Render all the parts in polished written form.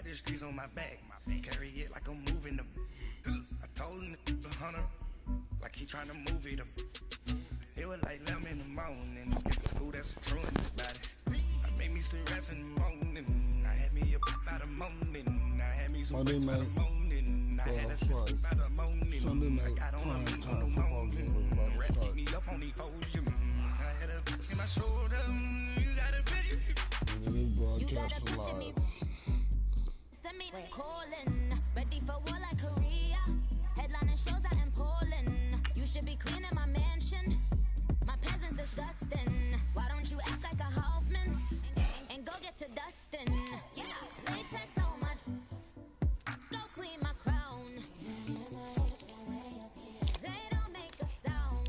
the streets on my back. Carry it like I'm moving the. I told him the hunter, like he trying to move it up. It was like 11 in the morning. Skip school, that's a truancy about it. I made me some rest in the morning. I had me a by the morning. I had me some rest by the morning. I had a sister by the morning. I got on a meat on the morning. Rest keep me up on the whole gym. I had a in my shoulder. You got a picture. You got a picture me. Send me calling. Ready for war like Korea. Headlining shows out in Poland. You should be cleaning my mansion. My peasants disgusting. Why don't you act like a Hoffman and go get to dustin'? Yeah, latex on my. Go clean my crown. They don't make a sound.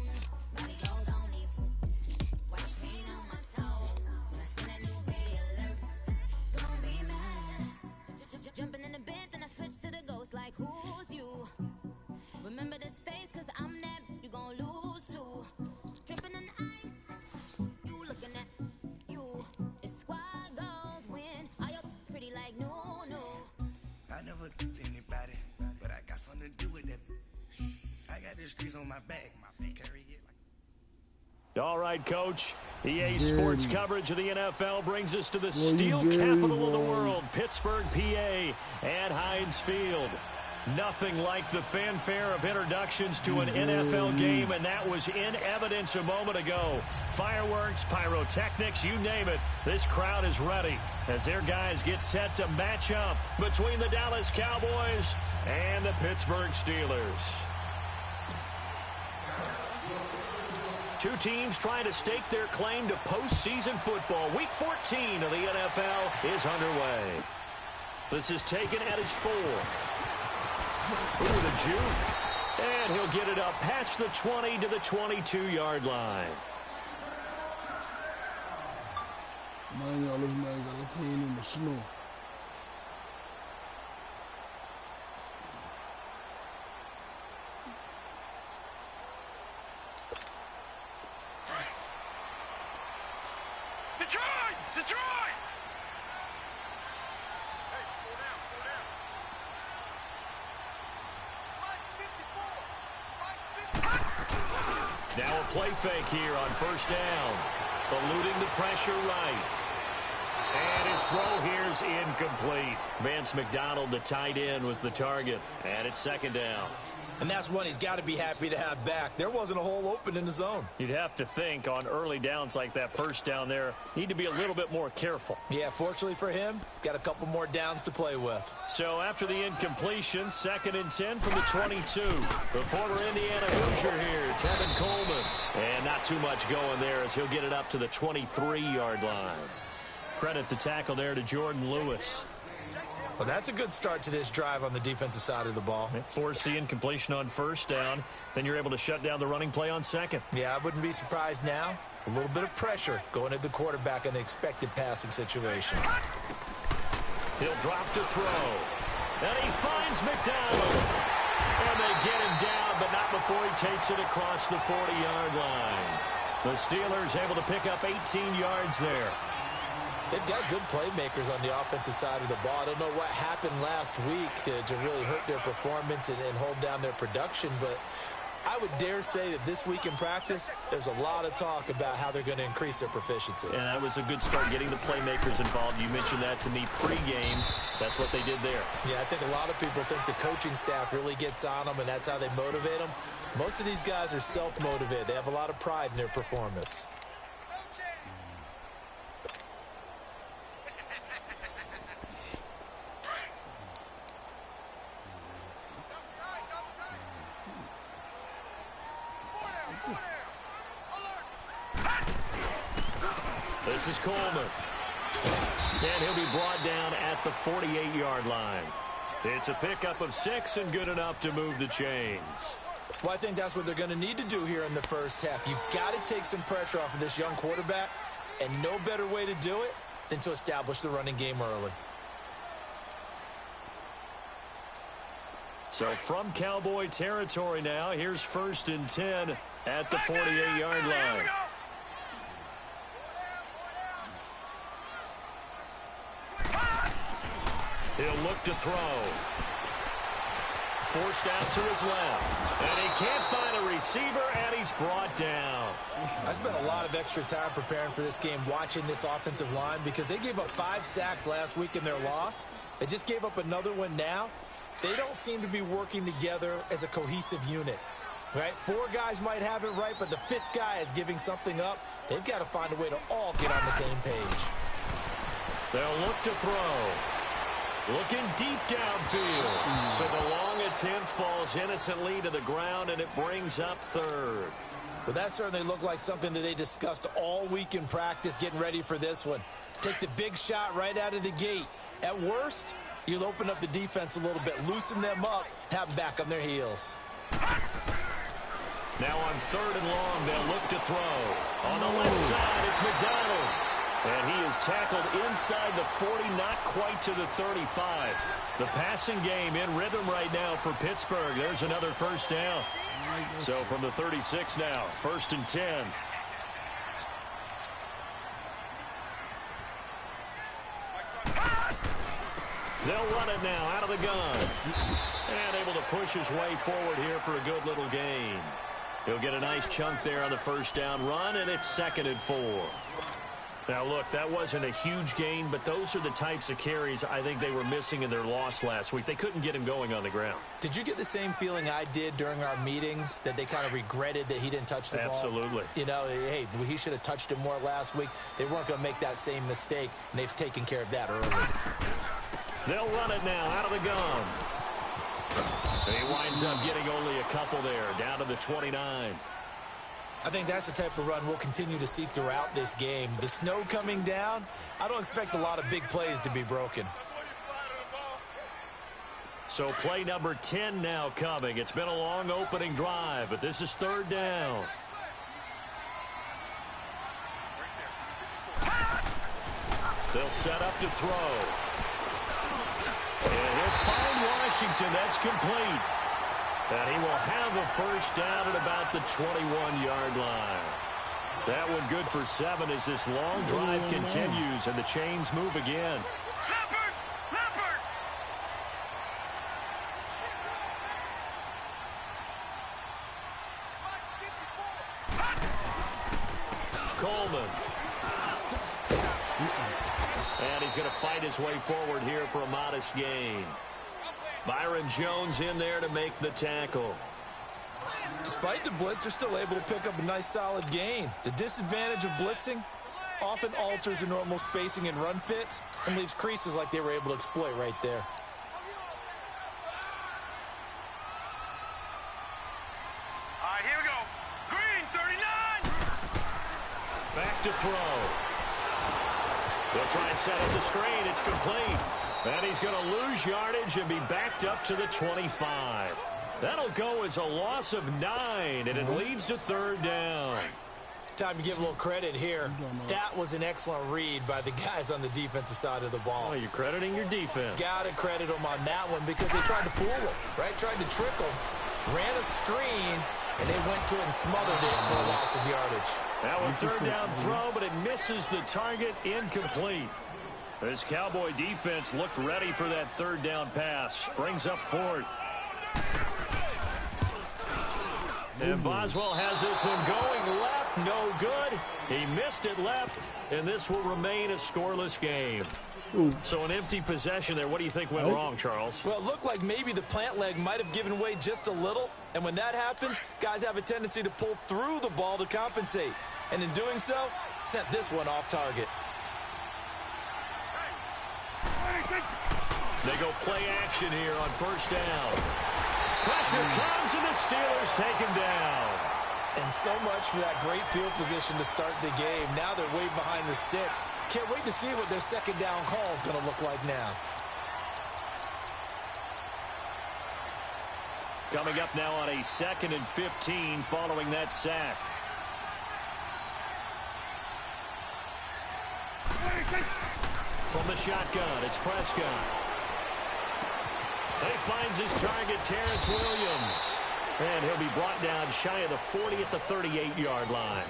Body goes on these white paint on my toes. When I send a new ray alert, gonna be mad. Jumping in the bed, then I switch to the ghost like who's you? Remember this face, cause I'm that you gon' lose too. Dripping in ice, you looking at you. It's squad goals win. Are you pretty like no? I never did anybody, but I got something to do with that. I got the streets on my back. Carry it like. All right, Coach. EA Sports coverage of the NFL brings us to the steel capital of the world, Pittsburgh, PA, at Heinz Field. Nothing like the fanfare of introductions to an NFL game, and that was in evidence a moment ago. Fireworks, pyrotechnics, you name it. This crowd is ready as their guys get set to match up between the Dallas Cowboys and the Pittsburgh Steelers. Two teams trying to stake their claim to postseason football. Week 14 of the NFL is underway. This is taken at his 4. Ooh, the juke. And he'll get it up past the 20 to the 22-yard line. Man, y'all, this man got a clean in the snow. Detroit! Now a play fake here on first down. Eluding the pressure right. And his throw here's incomplete. Vance McDonald, the tight end, was the target. And it's second down. And that's one he's got to be happy to have back. There wasn't a hole open in the zone. You'd have to think on early downs like that first down there, need to be a little bit more careful. Yeah, fortunately for him, got a couple more downs to play with. So after the incompletion, 2nd and 10 from the 22. The former Indiana Hoosier here, Tevin Coleman. And not too much going there as he'll get it up to the 23-yard line. Credit the tackle there to Jordan Lewis. Well, that's a good start to this drive on the defensive side of the ball. Force the incompletion on first down. Then you're able to shut down the running play on second. Yeah, I wouldn't be surprised now. A little bit of pressure going at the quarterback in an expected passing situation. He'll drop to throw. And he finds McDonald. And they get him down, but not before he takes it across the 40-yard line. The Steelers able to pick up 18 yards there. They've got good playmakers on the offensive side of the ball. I don't know what happened last week to really hurt their performance and hold down their production, but I would dare say that this week in practice, there's a lot of talk about how they're going to increase their proficiency. And that was a good start getting the playmakers involved. You mentioned that to me pregame. That's what they did there. Yeah, I think a lot of people think the coaching staff really gets on them, and that's how they motivate them. Most of these guys are self-motivated. They have a lot of pride in their performance. This is Coleman. And he'll be brought down at the 48-yard line. It's a pickup of 6 and good enough to move the chains. Well, I think that's what they're going to need to do here in the first half. You've got to take some pressure off of this young quarterback, and no better way to do it than to establish the running game early. So from Cowboy territory now, here's 1st and 10 at the 48-yard line. He'll look to throw. Forced out to his left. And he can't find a receiver, and he's brought down. I spent a lot of extra time preparing for this game, watching this offensive line, because they gave up 5 sacks last week in their loss. They just gave up another one now. They don't seem to be working together as a cohesive unit. Right? 4 guys might have it right, but the 5th guy is giving something up. They've got to find a way to all get on the same page. They'll look to throw. Looking deep downfield. So the long attempt falls innocently to the ground, and it brings up 3rd. Well, that certainly looked like something that they discussed all week in practice, getting ready for this one. Take the big shot right out of the gate. At worst, you'll open up the defense a little bit, loosen them up, have them back on their heels. Now on 3rd and long, they'll look to throw. On the left side, it's McDonald. And he is tackled inside the 40, not quite to the 35. The passing game in rhythm right now for Pittsburgh. There's another first down. So from the 36 now, 1st and 10. They'll run it now out of the gun. And able to push his way forward here for a good little gain. He'll get a nice chunk there on the first down run, and it's 2nd and 4. Now, look, that wasn't a huge gain, but those are the types of carries I think they were missing in their loss last week. They couldn't get him going on the ground. Did you get the same feeling I did during our meetings, that they kind of regretted that he didn't touch the ball? Absolutely. You know, hey, he should have touched it more last week. They weren't going to make that same mistake, and they've taken care of that early. They'll run it now out of the gun. And he winds up getting only a couple there, down to the 29. I think that's the type of run we'll continue to see throughout this game. The snow coming down, I don't expect a lot of big plays to be broken. So play number 10 now coming. It's been a long opening drive, but this is 3rd down. They'll set up to throw. And he'll find Washington. That's complete. And he will have a first down at about the 21-yard line. That one good for 7 as this long drive continues and the chains move again. Coleman. And he's going to fight his way forward here for a modest gain. Byron Jones in there to make the tackle. Despite the blitz, they're still able to pick up a nice solid gain. The disadvantage of blitzing often alters the normal spacing and run fits and leaves creases like they were able to exploit right there. All right, here we go. Green, 39! Back to throw. They'll try and set up the screen. It's complete. And he's going to lose yardage and be backed up to the 25. That'll go as a loss of 9, and it leads to 3rd down. Time to give a little credit here. That was an excellent read by the guys on the defensive side of the ball. Oh, you're crediting your defense. Got to credit them on that one because they tried to fool them, right? Tried to trick them, ran a screen, and they went to it and smothered it for a loss of yardage. That one 3rd down throw, but it misses the target, incomplete. This Cowboy defense looked ready for that 3rd down pass. Brings up 4th. And Boswell has this one going left, no good. He missed it left, and this will remain a scoreless game. So an empty possession there. What do you think went wrong, Charles? Well, it looked like maybe the plant leg might have given way just a little, and when that happens, guys have a tendency to pull through the ball to compensate. And in doing so, sent this one off target. They go play action here on 1st down. Pressure comes, and the Steelers take him down. And so much for that great field position to start the game. Now they're way behind the sticks. Can't wait to see what their 2nd down call is going to look like now. Coming up now on a 2nd and 15 following that sack. From the shotgun, it's Prescott. He finds his target, Terrence Williams. And he'll be brought down shy of the 40 at the 38-yard line.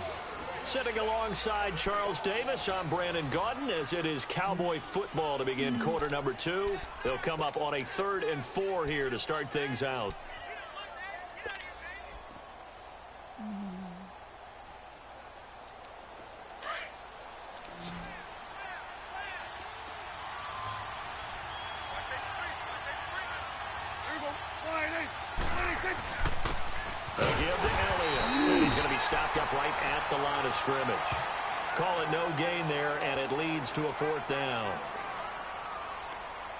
Sitting alongside Charles Davis, I'm Brandon Gaudin, as it is Cowboy football to begin quarter number 2. They'll come up on a 3rd and 4 here to start things out. They'll give to Elliott, and he's going to be stopped up right at the line of scrimmage. Call it no gain there, and it leads to a 4th down.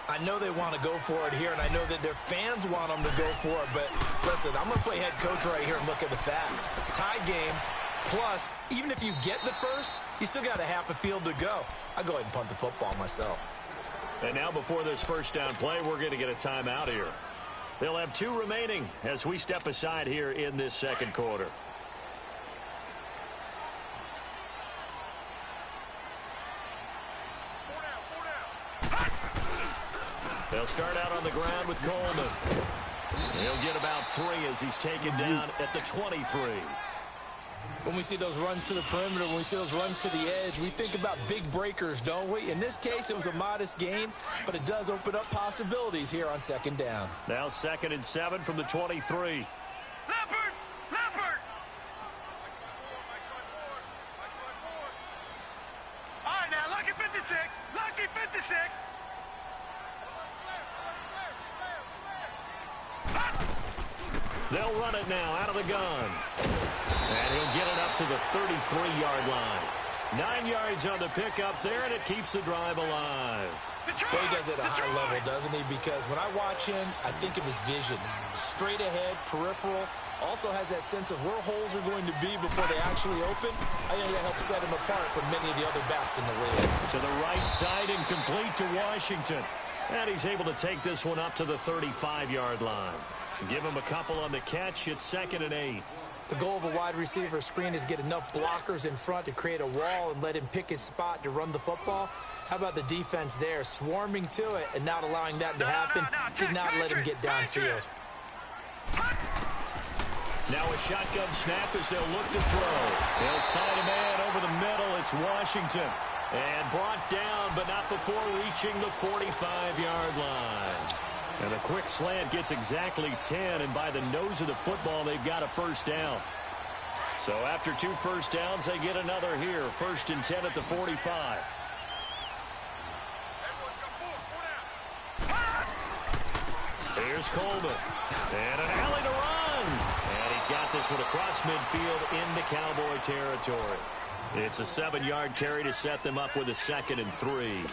I know they want to go for it here, and I know that their fans want them to go for it, but listen, I'm going to play head coach right here and look at the facts. Tie game, plus, even if you get the first, you still got a half a field to go. I'll go ahead and punt the football myself. And now before this first down play, we're going to get a timeout here. They'll have 2 remaining as we step aside here in this second quarter. They'll start out on the ground with Coleman. He'll get about 3 as he's taken down at the 23. When we see those runs to the perimeter, when we see those runs to the edge, we think about big breakers, don't we? In this case, it was a modest gain, but it does open up possibilities here on 2nd down. Now 2nd and 7 from the 23. Leopard! Leopard! All right, now, lucky 56. Lucky 56. They'll run it now out of the gun. And he'll get it up to the 33-yard line. 9 yards on the pickup there, and it keeps the drive alive. But he does it at a high level, doesn't he? Because when I watch him, I think of his vision. Straight ahead, peripheral. Also has that sense of where holes are going to be before they actually open. I think that helps set him apart from many of the other backs in the league. To the right side and complete to Washington. And he's able to take this one up to the 35-yard line. Give him a couple on the catch. It's 2nd and 8. The goal of a wide receiver screen is get enough blockers in front to create a wall and let him pick his spot to run the football. How about the defense there, swarming to it and not allowing that to happen? Did not let him get downfield. Now a shotgun snap as they'll look to throw. They'll find a man over the middle. It's Washington. And brought down, but not before reaching the 45-yard line. And a quick slant gets exactly 10, and by the nose of the football, they've got a 1st down. So after 2 first downs, they get another here. 1st and 10 at the 45. Here's Coleman. And an alley to run. And he's got this one across midfield into Cowboy territory. It's a 7-yard carry to set them up with a 2nd and 3.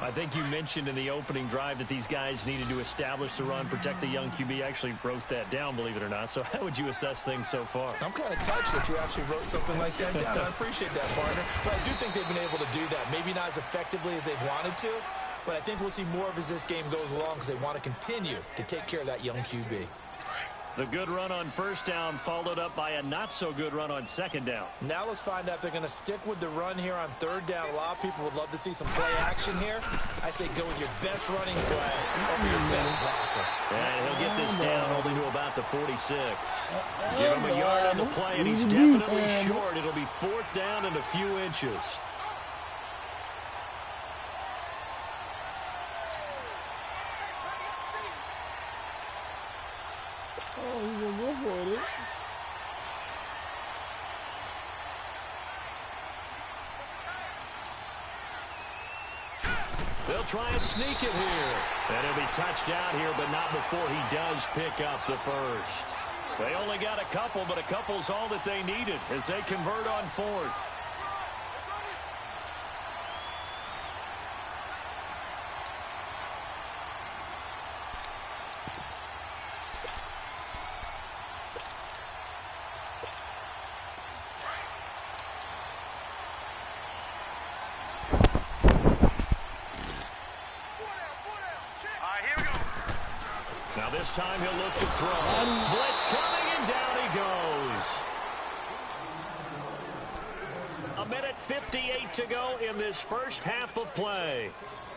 I think you mentioned in the opening drive that these guys needed to establish the run, protect the young QB. I actually wrote that down, believe it or not. So how would you assess things so far? I'm kind of touched that you actually wrote something like that down. I appreciate that, partner. But I do think they've been able to do that. Maybe not as effectively as they've wanted to, but I think we'll see more of as this game goes along because they want to continue to take care of that young QB. The good run on 1st down followed up by a not-so-good run on 2nd down. Now let's find out if they're going to stick with the run here on 3rd down. A lot of people would love to see some play action here. I say go with your best running play over your best blocker. And he'll get this down only to about the 46. Give him a yard on the play, and he's definitely short. It'll be 4th down and a few inches. Oh, he's going to go for it. They'll try and sneak it here. And he'll be touched out here, but not before he does pick up the 1st. They only got a couple, but a couple's all that they needed as they convert on 4th. Now this time he'll look to throw. Blitz coming, and down he goes. 1:58 to go in this first half of play.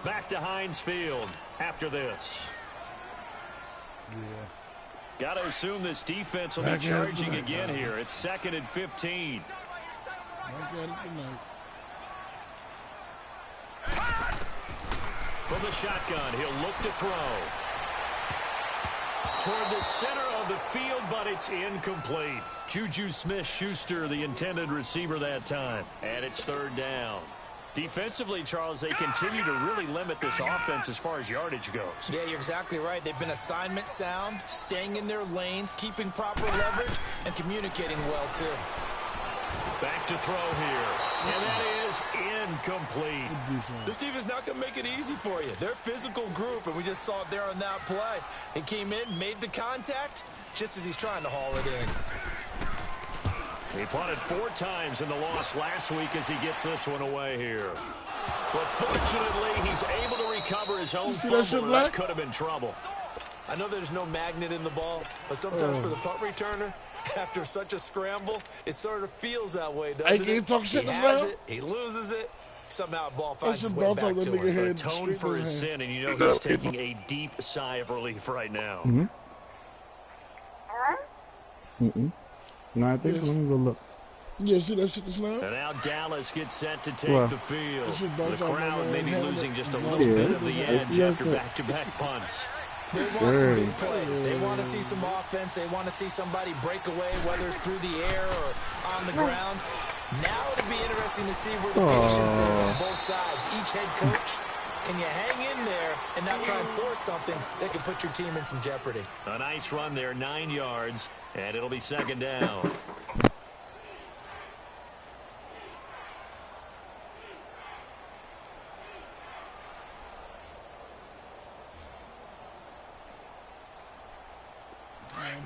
Back to Heinz Field after this. Yeah. Got to assume this defense will be charging again here. It's 2nd and 15. Back at it tonight. From the shotgun, he'll look to throw. Toward the center of the field, but it's incomplete. Juju Smith-Schuster, the intended receiver that time. And it's third down. Defensively, Charles, they continue to really limit this offense as far as yardage goes. Yeah, you're exactly right. They've been assignment sound, staying in their lanes, keeping proper leverage, and communicating well, too. Back to throw here. And that is incomplete. This defense is not going to make it easy for you. They're a physical group, and we just saw it there on that play. He came in, made the contact, just as he's trying to haul it in. He punted 4 times in the loss last week as he gets this one away here. But fortunately, he's able to recover his own fumble, and that could have been trouble. I know there's no magnet in the ball, but sometimes for the punt returner, after such a scramble, it sort of feels that way, doesn't it? He has it, he loses it, somehow the ball finds its way back to him. Atone for his sin, and you know he's taking a deep sigh of relief right now. No, I think so. Let me go look. Yeah, see that shit is now? And now Dallas gets set to take the field. The crowd may be losing just a little bit of the edge after back-to-back punts. They want some big plays. They want to see some offense. They want to see somebody break away, whether it's through the air or on the ground. Now it'll be interesting to see where the patience is on both sides. Each head coach, can you hang in there and not try and force something that can put your team in some jeopardy? A nice run there, 9 yards, and it'll be second down.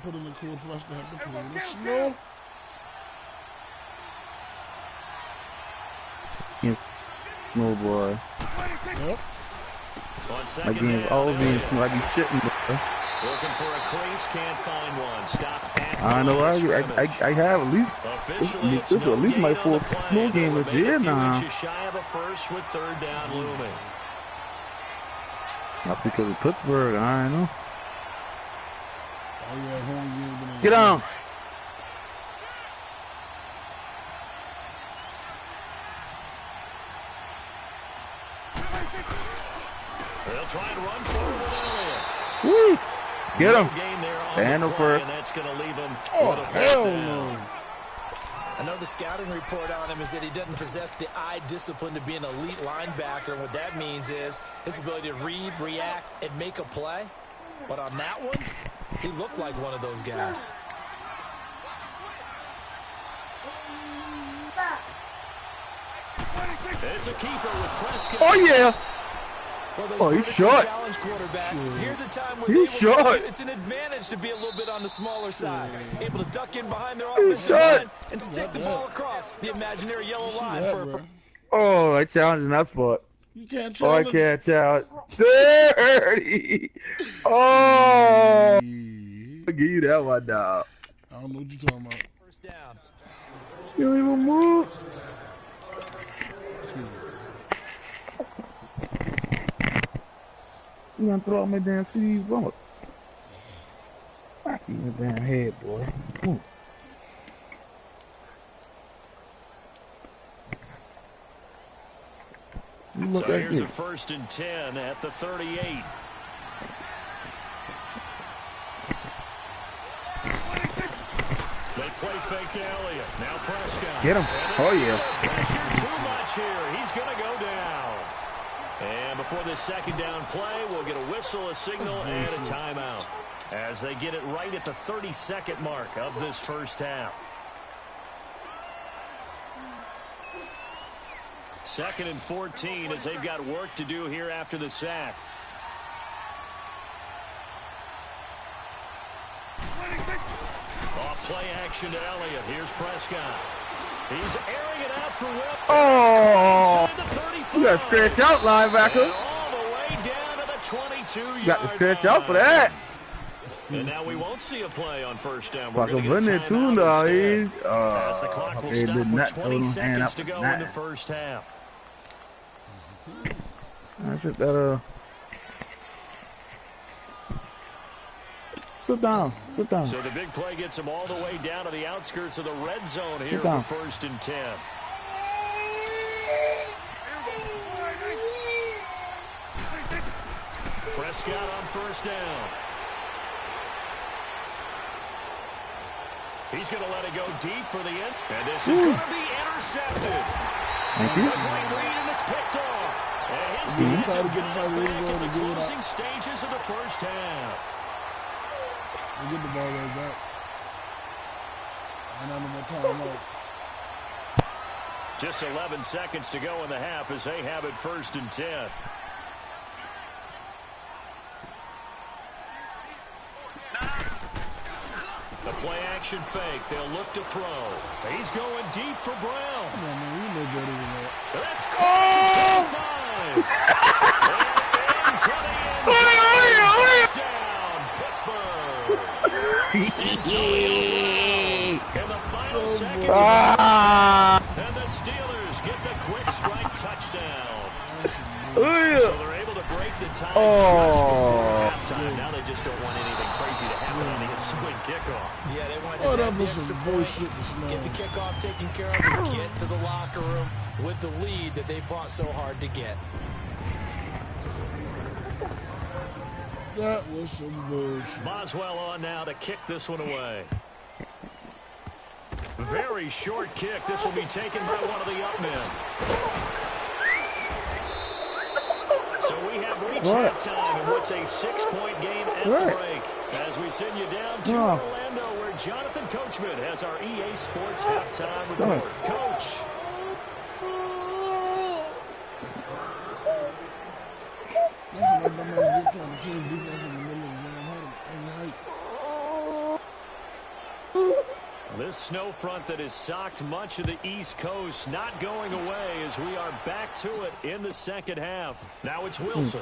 Put in the cool for us to have to play the snow. No, boy. Yep. My game's all being small. I be shitting, bro. Looking for a crease, can't find one. Stopped at I know. I have at least. This is at least my 4th snow game this year now. Shy of a first with third down looming. That's because of Pittsburgh. I know. Oh, yeah, home game. Get on. They'll try and run forward with Elliott. Woo! Get him. Handle first. And that's going to leave him. Oh, hell no. I know the scouting report on him is that he doesn't possess the eye discipline to be an elite linebacker. And what that means is his ability to read, react, and make a play. But on that one, he looked like one of those guys. It's a keeper with Prescott. Oh, yeah. Oh, he's short. Challenge quarterbacks. Here's a time where he's short. It's an advantage to be a little bit on the smaller side. Able to duck in behind their offensive line and stick the ball across the imaginary yellow line. Oh, I challenged in that spot. You can't challenge. Oh, I can't challenge. Dirty. Oh. I'll give you that one, dog. I don't know what you're talking about. First down. You don't even move. You gonna throw out my damn CDs, bro? Back in your damn head, boy. Ooh. So here's a 1st and 10 at the 38. They play fake to Elliott. Now Prescott. Get him. Oh, yeah. Pressure too much here. He's going to go down. And before this second down play, we'll get a whistle, a signal, and a timeout as they get it right at the 32nd mark of this first half. 2nd and 14 as they've got work to do here after the sack. Off play action to Elliott. Here's Prescott. He's airing it out for Will. Oh! You got to stretch out, linebacker. And all the way down to the 22-yard You got to stretch out for that. And now we won't see a play on first down. We're going to get a timeout instead. As the clock will stop with 20 seconds to go in the first half. I should better. Sit down. Sit down. So the big play gets him all the way down to the outskirts of the red zone here for 1st and 10. Prescott on first down. He's going to let it go deep for the end. And this is going to be intercepted. Thank you. A great read, and it's picked off. And his guys have got it back in the closing stages of the first half. We get the ball right back. And under my timeout. Just 11 seconds to go in the half as they have it 1st and 10. The play action fake. They'll look to throw. He's going deep for Brown. Come on, man. You know better than that. That's caught to 25. And into the end zone. Touchdown, Pittsburgh. In the final seconds of the and the Steelers get the quick strike touchdown. So they're able to break the tie just before halftime. Now they just don't want anything crazy to happen on the ensuing kickoff. Yeah, they want to just have the extra point, get the kickoff taken care of, and get to the locker room with the lead that they fought so hard to get. That was some bullshit. Boswell on now to kick this one away. Very short kick. This will be taken by one of the up men. So we have reached halftime in what's a 6-point game at the break. As we send you down to Orlando, where Jonathan Coachman has our EA Sports halftime report. Coach. This snow front that has socked much of the East Coast not going away as we are back to it in the second half. Now it's Wilson.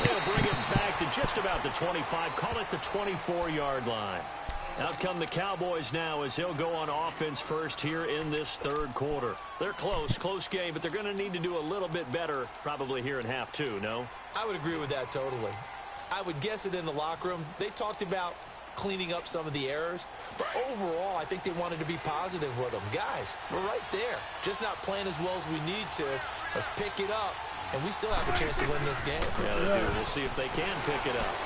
They'll bring it back to just about the 25, call it the 24-yard line. Out come the Cowboys now as they'll go on offense first here in this third quarter. They're close game, but they're going to need to do a little bit better probably here in half two, no? I would agree with that totally. I would guess it in the locker room. They talked about cleaning up some of the errors, but overall I think they wanted to be positive with them. Guys, we're right there, just not playing as well as we need to. Let's pick it up, and we still have a chance to win this game. Yeah, they do. We'll see if they can pick it up.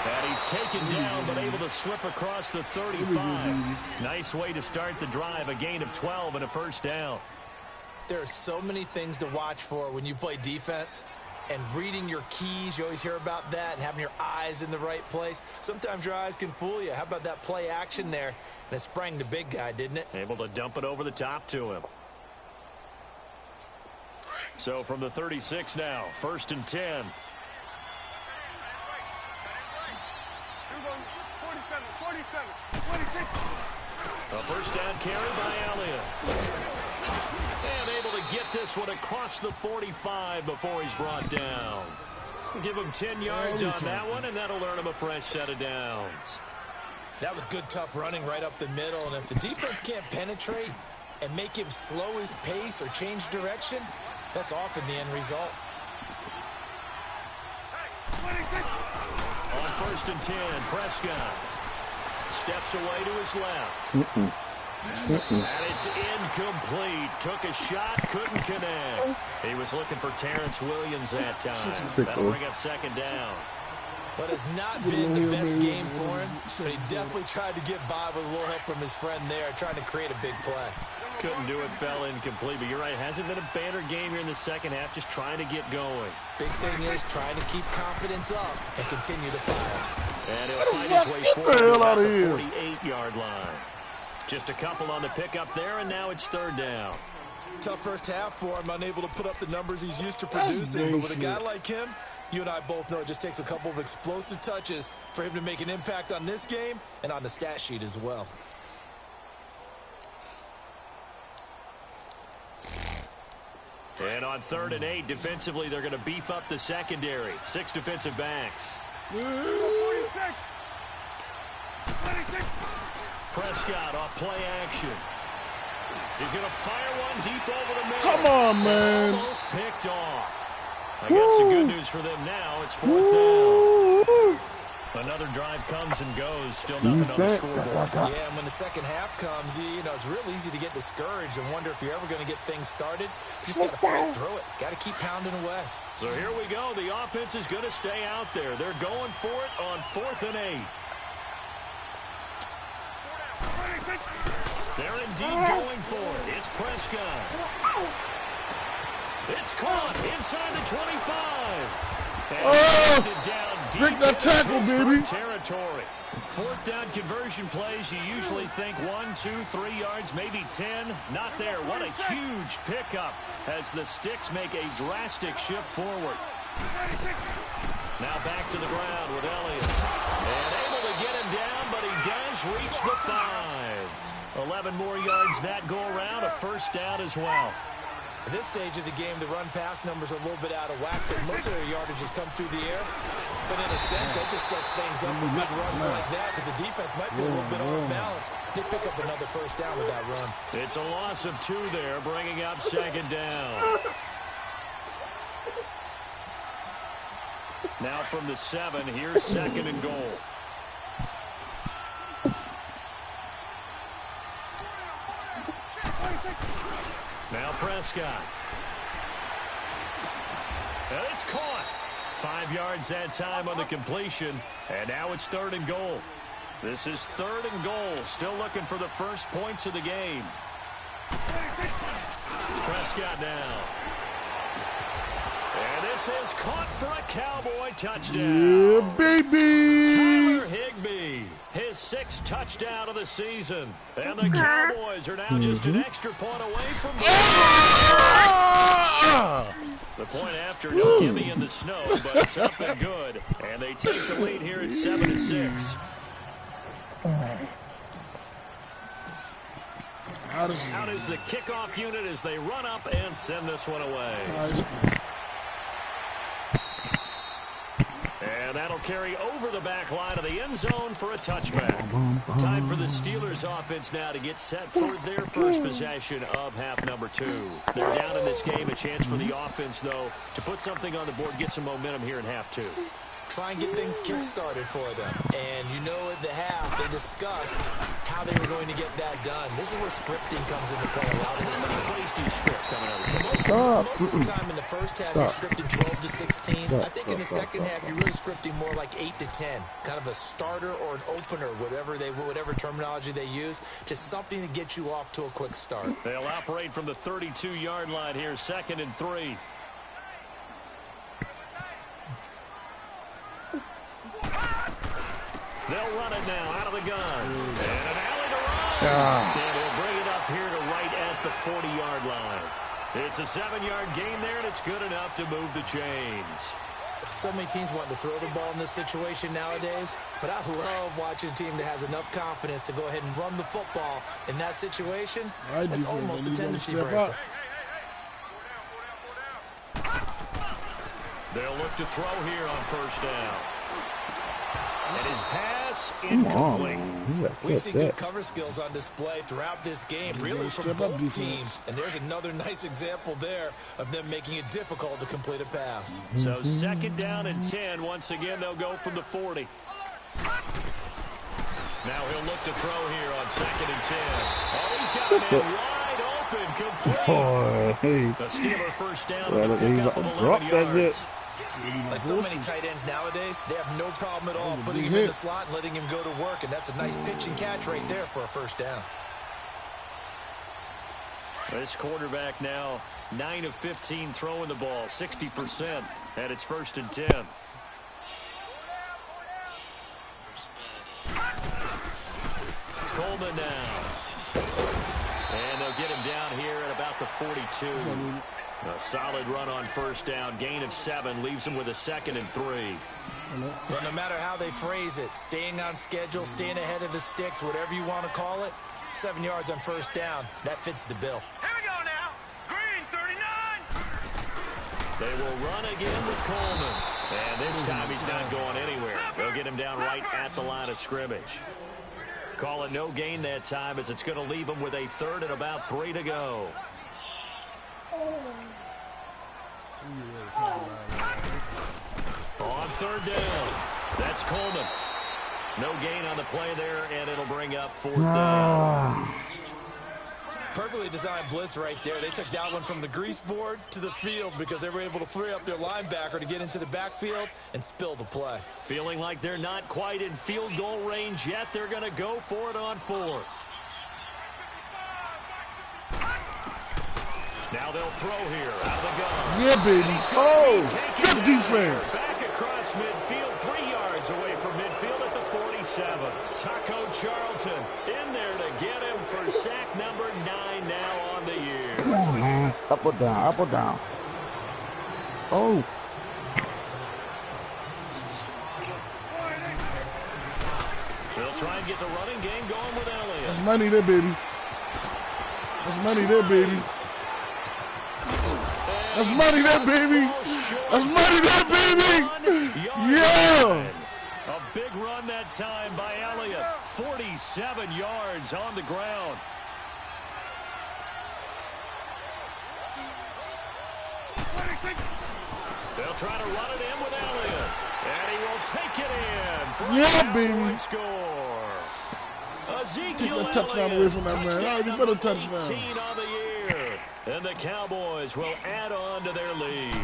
And he's taken down but able to slip across the 35. Nice way to start the drive, a gain of 12 and a first down. There are so many things to watch for when you play defense. And reading your keys, you always hear about that, and having your eyes in the right place. Sometimes your eyes can fool you. How about that play action there? And it sprang the big guy, didn't it? Able to dump it over the top to him. So from the 36 now, 1st and 10. 26. A first down carry by Elliott. And able to get this one across the 45 before he's brought down. We'll give him 10 yards on that one, and that'll earn him a fresh set of downs. That was good, tough running right up the middle. And if the defense can't penetrate and make him slow his pace or change direction, that's often the end result. On 1st and 10, Prescott steps away to his left. And it's incomplete. Took a shot, couldn't connect. He was looking for Terrence Williams that time. That'll bring up 2nd down. But it's not been the best game for him, but he definitely tried to get by with a little help from his friend there, trying to create a big play. Couldn't do it, fell incomplete. But you're right, hasn't been a banner game here in the second half, just trying to get going. Big thing is trying to keep confidence up and continue to fire. And he'll find his way forward to about the 48-yard line. Just a couple on the pickup there, and now it's 3rd down. Tough first half for him, unable to put up the numbers he's used to producing. But with a guy like him, you and I both know it just takes a couple of explosive touches for him to make an impact on this game and on the stat sheet as well. And on 3rd and 8, defensively, they're going to beef up the secondary. 6 defensive backs. 46. Prescott off play action. He's going to fire one deep over the middle. Come on, man. Almost picked off. I guess the good news for them now, it's 4th down. Another drive comes and goes. Still nothing on the scoreboard. Yeah, and when the second half comes, you know, it's real easy to get discouraged and wonder if you're ever going to get things started. You just got to fight through it. Got to keep pounding away. So here we go. The offense is going to stay out there. They're going for it on 4th and 8. They're indeed going for it. It's Prescott. It's caught inside the 25. And it down deep break that tackle, baby. Territory. 4th down conversion plays, you usually think 1, 2, 3 yards, maybe 10. Not there. What a huge pickup as the Sticks make a drastic shift forward. Now back to the ground with Elliott. And able to get him down, but he does reach the 5. 11 more yards that go around, a first down as well. At this stage of the game, the run-pass numbers are a little bit out of whack because most of their yardage has come through the air. But in a sense, that just sets things up for big runs like that because the defense might be a little bit off balance. They pick up another first down with that run. It's a loss of 2 there, bringing up 2nd down. Now from the 7, here's 2nd and goal. Now Prescott. And it's caught. 5 yards that time on the completion. And now it's 3rd and goal. This is 3rd and goal. Still looking for the first points of the game. Prescott now. And this is caught for a Cowboy touchdown. Yeah, baby. Tyler Higbee, his 6th touchdown of the season. And the Cowboys are now just an extra point away from the point after. No gimme in the snow, but it's up and good. And they take the lead here at 7-6. Out is the kickoff unit as they run up and send this one away. And that'll carry over the back line of the end zone for a touchback. Time for the Steelers offense now to get set for their first possession of half number 2. They're down in this game. A chance for the offense, though, to put something on the board, get some momentum here in half 2. Try and get things kick-started for them. And you know at the half, they discussed how they were going to get that done. This is where scripting comes into play a lot of the time. Plays do script coming out of the most of the time in the first half, you're scripting 12 to 16. I think in the second half, you're really scripting more like 8 to 10. Kind of a starter or an opener, whatever terminology they use. Just something to get you off to a quick start. They'll operate from the 32-yard line here, 2nd and 3. They'll run it now out of the gun. And an alley to run. And he'll bring it up here to right at the 40-yard line. It's a 7-yard gain there, and it's good enough to move the chains. So many teams want to throw the ball in this situation nowadays, but I love watching a team that has enough confidence to go ahead and run the football in that situation. That's almost a tendency breaker. They'll look to throw here on first down. And his pass incomplete. We've seen good cover skills on display throughout this game, really from both teams. And there's another nice example there of them making it difficult to complete a pass. So 2nd down and 10. Once again, they'll go from the 40. Now he'll look to throw here on 2nd and 10. Oh, he's got a man wide open, complete. The Steeler first down with a pickup of 11 yards. Like so many tight ends nowadays, they have no problem at all putting him in the slot and letting him go to work, and that's a nice pitch and catch right there for a first down. This quarterback now 9 of 15 throwing the ball, 60%, and it's 1st and 10. Coleman now. And they'll get him down here at about the 42. A solid run on first down. Gain of 7 leaves him with a 2nd and 3. Well, no matter how they phrase it, staying on schedule, staying ahead of the sticks, whatever you want to call it, 7 yards on first down, that fits the bill. Here we go now. Green, 39. They will run again with Coleman. And this time he's not going anywhere. They'll get him down right at the line of scrimmage. Call it no gain that time as it's going to leave him with a 3rd and about 3 to go. On 3rd down. That's Coleman. No gain on the play there, and it'll bring up 4th down. Perfectly designed blitz right there. They took that one from the grease board to the field because they were able to free up their linebacker to get into the backfield and spill the play. Feeling like they're not quite in field goal range yet. They're going to go for it on 4th. Now they'll throw here out of the gun. Yeah, baby. Oh, good defense. Back across midfield, 3 yards away from midfield at the 47. Taco Charlton in there to get him for sack number 9 now on the year. Come on, man. Up or down, up or down. Oh. They'll try and get the running game going with Elliott. That's money there, baby. That's money there, baby. That's money there, baby. That's money there, baby. Yeah. A big run that time by Elliott. 47 yards on the ground. They'll try to run it in with Elliott. And he will take it in for yeah, a baby. Score. Ezekiel Keep that touchdown away from that man. Oh, you better touchdown. 18 on the year. And the Cowboys will add on to their lead.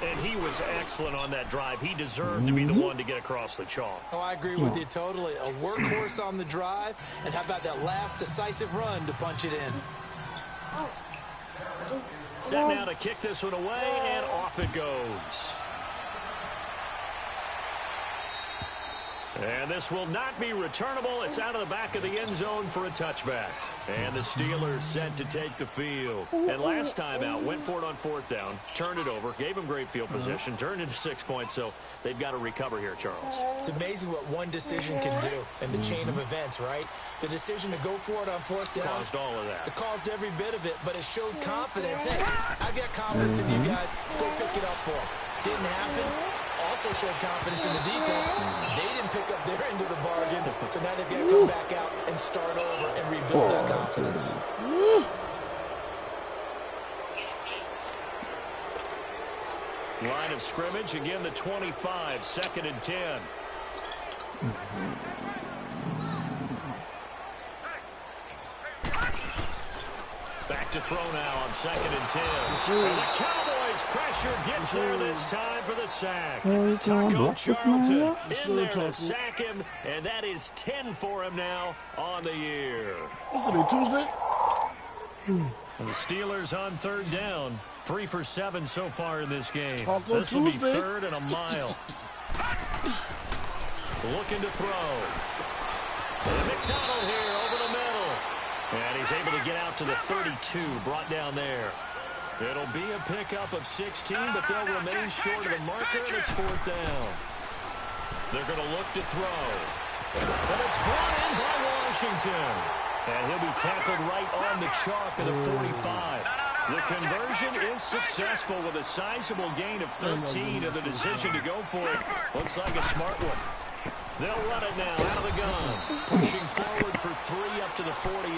And he was excellent on that drive. He deserved to be the one to get across the chalk. Oh, I agree with you totally. A workhorse on the drive. And how about that last decisive run to punch it in? Set now to kick this one away, and off it goes. And this will not be returnable. It's out of the back of the end zone for a touchback. And the Steelers set to take the field. And last time out, went for it on 4th down, turned it over, gave them great field position, turned into 6 points, so they've got to recover here, Charles. It's amazing what one decision can do in the chain of events, right? The decision to go for it on 4th down. Caused all of that. It caused every bit of it, but it showed confidence. Hey, I've got confidence in you guys. Go pick it up for them. Didn't happen. Also showed confidence in the defense. They didn't pick up their end of the bargain, so now they've got to come back out and start over and rebuild that confidence. Line of scrimmage, again the 25, 2nd and 10. Back to throw now on 2nd and 10. And the Cowboys pressure gets there this time for the sack. Taco Charlton in there to sack him, and that is 10 for him now on the year. Tuesday. And the Steelers on 3rd down. 3 for 7 so far in this game. This will be Tuesday. 3rd and a mile. Looking to throw. And McDonald here over the middle. And he's able to get out to the 32, brought down there. It'll be a pickup of 16, but they'll remain short of the marker, and it's 4th down. They're going to look to throw. And it's brought in by Washington. And he'll be tackled right on the chalk of the 45. The conversion is successful with a sizable gain of 13, and the decision to go for it looks like a smart one. They'll run it now out of the gun. Pushing forward for 3 up to the 48.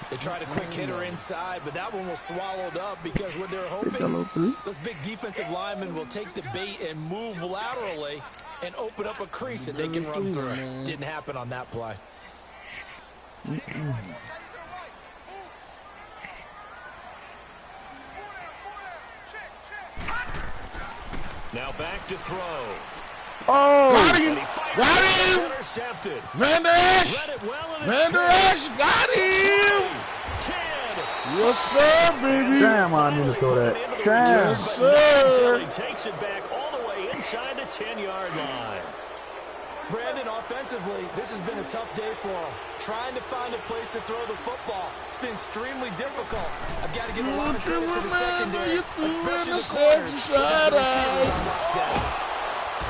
They tried a quick hitter inside, but that one was swallowed up because what they're hoping, those big defensive linemen will take the bait and move laterally and open up a crease that they can run through. Didn't happen on that play. Now back to throw. Oh, got him! Got him! Intercepted. Van Der Esch! Read it well, and Van Der Esch got him! 10. Yes, sir, baby. Damn, I need to throw that. Yes, Damn. sir. He takes it back all the way inside the 10-yard line. Brandon, offensively, this has been a tough day for him. Trying to find a place to throw the football. It's been extremely difficult. I've got to give a lot of credit to the secondary, especially the corners.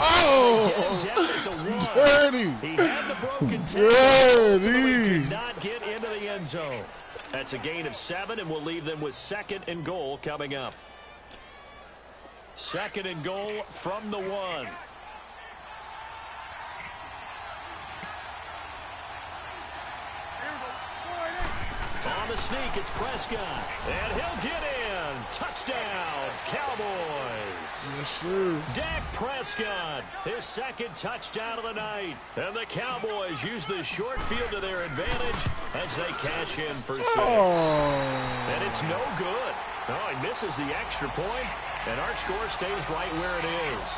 Oh, dirty. He had the broken tackle, could not get into the end zone. That's a gain of 7, and we'll leave them with 2nd and goal coming up. 2nd and goal from the 1. On the sneak, it's Prescott, and he'll get in. one. Touchdown, Cowboys. Yes, sir. Dak Prescott, his second touchdown of the night. And the Cowboys use the short field to their advantage as they cash in for 6. And it's no good. Oh, he misses the extra point, and our score stays right where it is.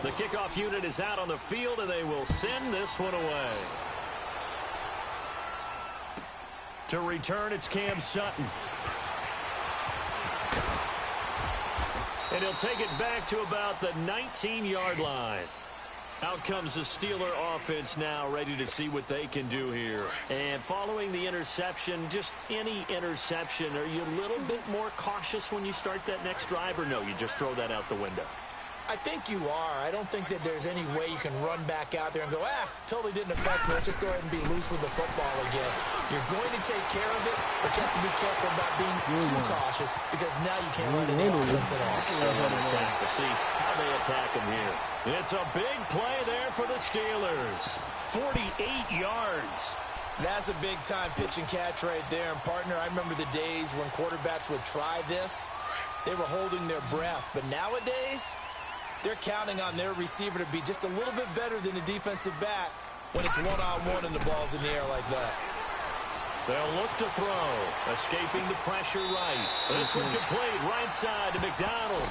The kickoff unit is out on the field, and they will send this one away. To return, it's Cam Sutton. And he'll take it back to about the 19-yard line. Out comes the Steeler offense now, ready to see what they can do here. And following the interception, just any interception, are you a little bit more cautious when you start that next drive, or no, you just throw that out the window? I think you are. I don't think that there's any way you can run back out there and go, totally didn't affect me. Let's just go ahead and be loose with the football again. You're going to take care of it, but you have to be careful about being too cautious because now you can't run any offense at all. We'll see how they attack him here. It's a big play there for the Steelers. 48 yards. That's a big-time pitch and catch right there. And, partner, I remember the days when quarterbacks would try this. They were holding their breath. But nowadays, they're counting on their receiver to be just a little bit better than the defensive back when it's one-on-one and the ball's in the air like that. They'll look to throw, escaping the pressure right. This one complete right side to McDonald.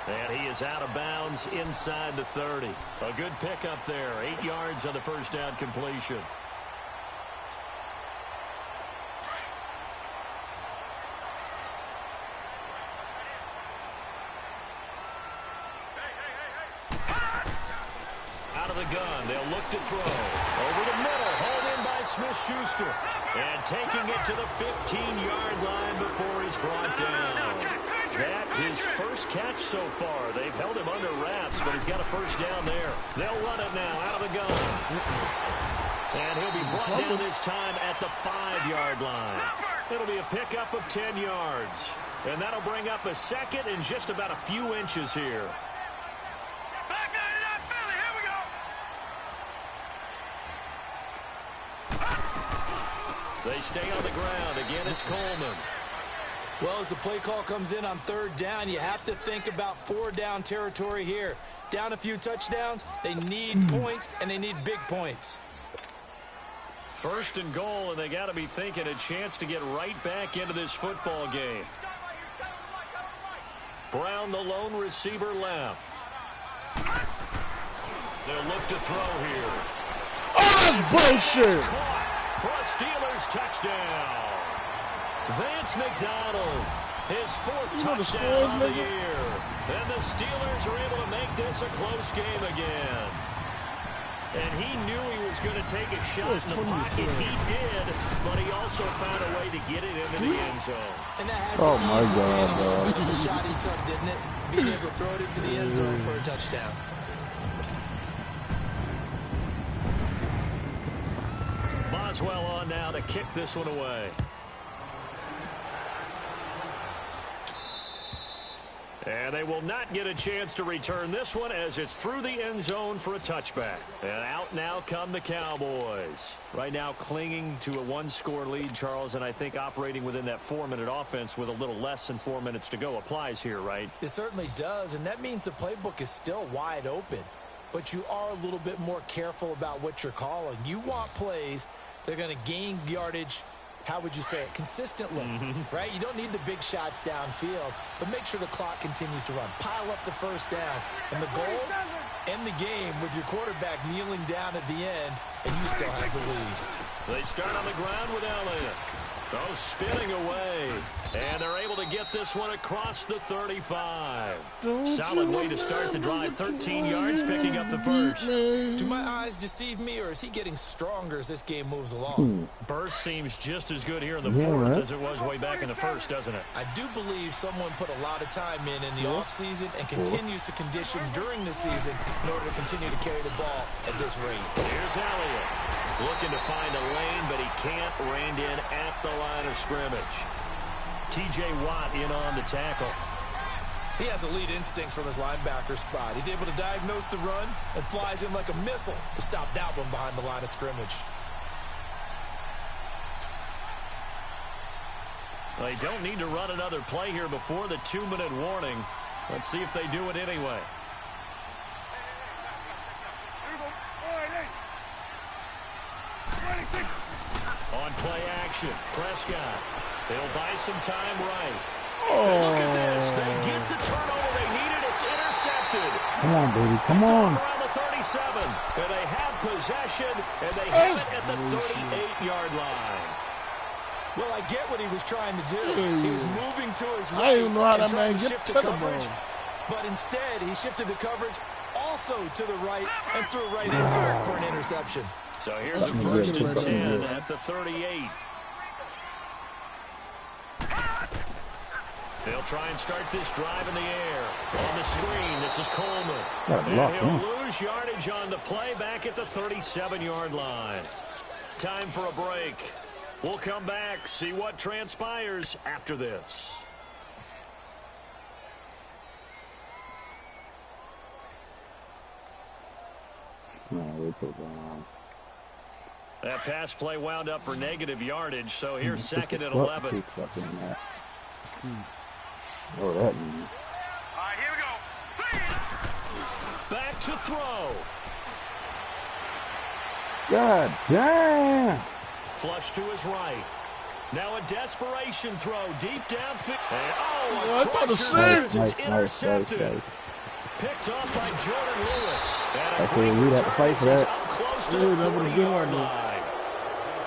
And he is out of bounds inside the 30. A good pickup there, 8 yards on the first down completion. Gun. They'll look to throw. Over the middle. Hauled in by Smith-Schuster. And taking it to the 15-yard line before he's brought down. That his first catch so far. They've held him under wraps, but he's got a first down there. They'll run it now out of the gun. And he'll be brought down this time at the 5-yard line. It'll be a pickup of 10 yards. And that'll bring up a second and just about a few inches here. They stay on the ground. Again, it's Coleman. Well, as the play call comes in on 3rd down, you have to think about 4-down territory here. Down a few touchdowns, they need points, and they need big points. 1st and goal, and they got to be thinking a chance to get right back into this football game. Brown, the lone receiver, left. They'll look to throw here. Oh, that's bullshit! For a Steelers touchdown. Vance McDonald, his 4th touchdown of the year. And the Steelers are able to make this a close game again. And he knew he was going to take a shot in the pocket. He did, but he also found a way to get it into the end zone. And that has oh, my God, bro. The shot he took, didn't it? Being able to throw it into the end zone for a touchdown. Boswell on now to kick this one away. And they will not get a chance to return this one as it's through the end zone for a touchback. And out now come the Cowboys. Right now clinging to a 1-score lead, Charles, and I think operating within that 4-minute offense with a little less than 4 minutes to go applies here, right? It certainly does, and that means the playbook is still wide open. But you are a little bit more careful about what you're calling. You want plays that are going to gain yardage, how would you say it, consistently, right? You don't need the big shots downfield, but make sure the clock continues to run. Pile up the first downs. And the goal, end the game with your quarterback kneeling down at the end, and you still have the lead. They start on the ground with Elliott. Oh, spinning away. And they're able to get this one across the 35. Solid way to start the drive. 13 yards, picking up the first. Do my eyes deceive me, or is he getting stronger as this game moves along? Burst seems just as good here in the 4th as it was way back in the 1st, doesn't it? I do believe someone put a lot of time in the offseason and continues to condition during the season in order to continue to carry the ball at this rate. Here's Elliott. Looking to find a lane, but he can't. Reined in at the line of scrimmage. T.J. Watt in on the tackle. He has elite instincts from his linebacker spot. He's able to diagnose the run and flies in like a missile to stop that one behind the line of scrimmage. They don't need to run another play here before the 2-minute warning. Let's see if they do it anyway. On play action, Prescott. They'll buy some time right. And look at this. They get the turnover they needed. It's intercepted. Come on, baby. Come on. Around the 37. And they have possession, and they have it at the 38-yard line. Well, I get what he was trying to do. He was moving to his right. I don't even know how that and man trying get shift to the coverage, ball. but instead he shifted the coverage also to the right and threw right into it for an interception. So here's a first and 10 at the 38. They'll try and start this drive in the air. On the screen, this is Coleman. And he'll lose yardage on the play back at the 37-yard line. Time for a break. We'll come back, see what transpires after this. That pass play wound up for negative yardage, so here's second and 11. Oh, that means. All right, here we go. Back to throw. God damn. Flush to his right. Now a desperation throw deep downfield. And I thought it was it's intercepted. Picked off by Jordan Lewis. And That's what we'd have to fight for that. up close to the 40-yard line.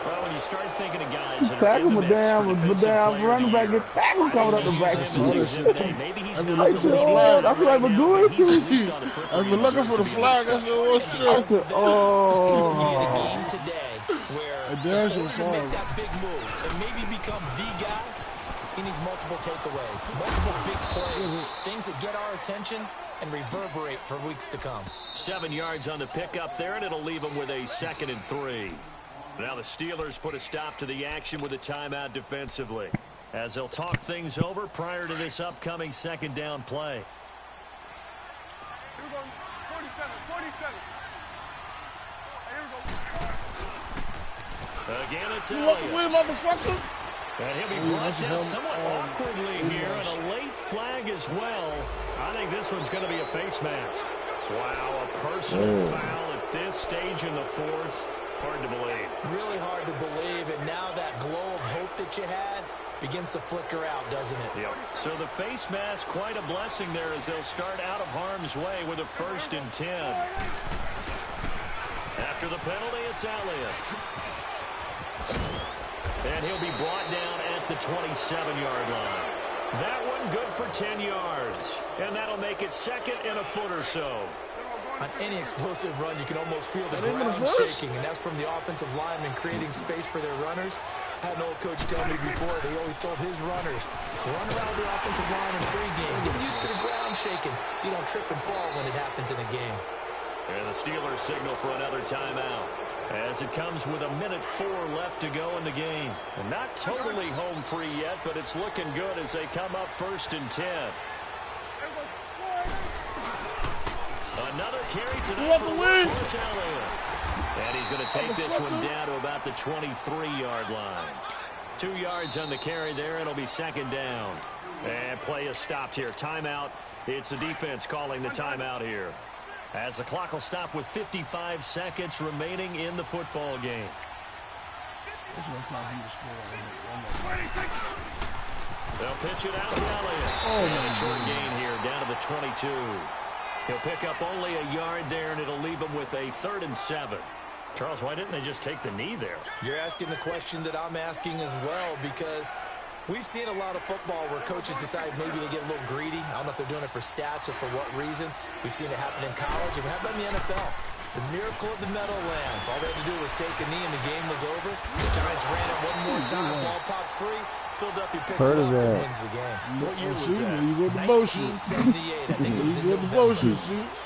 Well, when you start thinking of guys that are Tackle in the my mix damn, for my defensive damn player running of back the get tackled coming up the back. Maybe he's not the leading Oh, guy that's what right I've been now, doing but he's too. at least on the periphery. I've been looking for the flag. I said, oh, shit. He's looking at a Oh. game today where A in dash order was to make hard. that big move and maybe become the guy, he needs multiple takeaways, multiple big plays, things that get our attention and reverberate for weeks to come. 7 yards on the pickup there, and it'll leave them with a 2nd and 3. Now the Steelers put a stop to the action with a timeout defensively, as they'll talk things over prior to this upcoming second down play. Here we go. 47, 47. Here we go. Again, it's You walk Elliott. away, motherfucker. And he'll be brought down somewhat awkwardly here, and a late flag as well. I think this one's going to be a face mask. Wow, a personal foul at this stage in the fourth. Hard to believe. Really hard to believe, and now that glow of hope that you had begins to flicker out, doesn't it? Yep. So the face mask, quite a blessing there as they'll start out of harm's way with a 1st and 10. After the penalty, it's Elliott. And he'll be brought down at the 27-yard line. That one good for 10 yards. And that'll make it 2nd and a foot or so. On any explosive run, you can almost feel the ground shaking, and that's from the offensive linemen creating space for their runners. I had an old coach tell me before, they always told his runners, run around the offensive line in pregame. Get used to the ground shaking so you don't trip and fall when it happens in a game. And the Steelers signal for another timeout, as it comes with 1:04 left to go in the game. And not totally home free yet, but it's looking good as they come up 1st and 10. Another carry tonight for Marcus Elliott. And he's going to take this one down to about the 23-yard line. 2 yards on the carry there. It'll be 2nd down. And play is stopped here. Timeout. It's the defense calling the timeout here, as the clock will stop with 55 seconds remaining in the football game. They'll pitch it out to Elliott. And a short gain here down to the 22. He'll pick up only a yard there, and it'll leave him with a 3rd and 7. Charles, why didn't they just take the knee there? You're asking the question that I'm asking as well, because we've seen a lot of football where coaches decide maybe they get a little greedy. I don't know if they're doing it for stats or for what reason. We've seen it happen in college, and we have it in the NFL. The miracle of the Meadowlands. All they had to do was take a knee, and the game was over. The Giants ran it one more time. Ball popped free. Philadelphia picks it up and wins the game. What year was that? 1978. I think it was in November.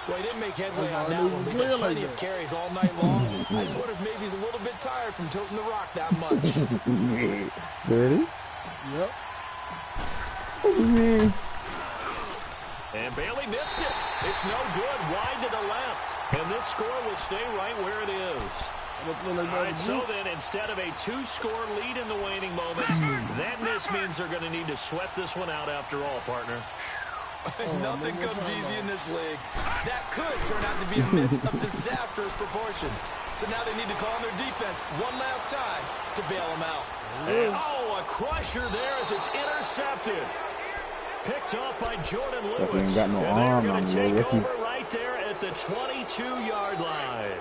Well, he didn't make headway on that one. But he's had plenty of carries all night long. I just wonder if maybe he's a little bit tired from tilting the rock that much. Ready? Yep. What do you mean? And Bailey missed it. It's no good. Wide to the left. And this score will stay right where it is. All right, so then instead of a 2-score lead in the waning moments, that miss means they're going to need to sweat this one out after all, partner. Nothing comes easy in this league. That could turn out to be a miss of disastrous proportions. So now they need to call on their defense one last time to bail them out. And, a crusher there as it's intercepted. Picked off by Jordan Lewis. Got no and they're arm going on to the take rookie. over right there at the 22-yard line.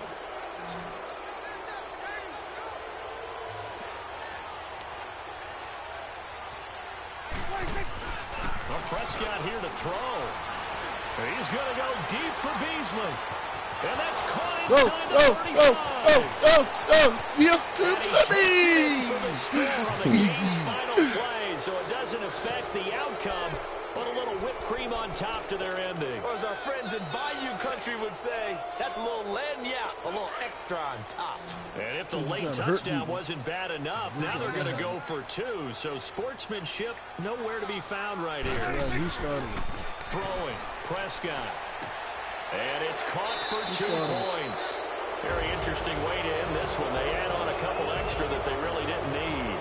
Well, Prescott here to throw. He's going to go deep for Beasley. And that's caught inside the 35. Yes, For the score on the game's final play, so it doesn't affect the outcome, but a little whipped cream on top to their ending. Or as our friends in Bayou Country would say, that's a little lagniappe, a little extra on top. And if the late touchdown wasn't bad enough, now they're going to go for 2. So sportsmanship nowhere to be found right here. Yeah, he started it. Throwing, Prescott. And it's caught for 2 points. Very interesting way to end this one. They add on a couple extra that they really didn't need.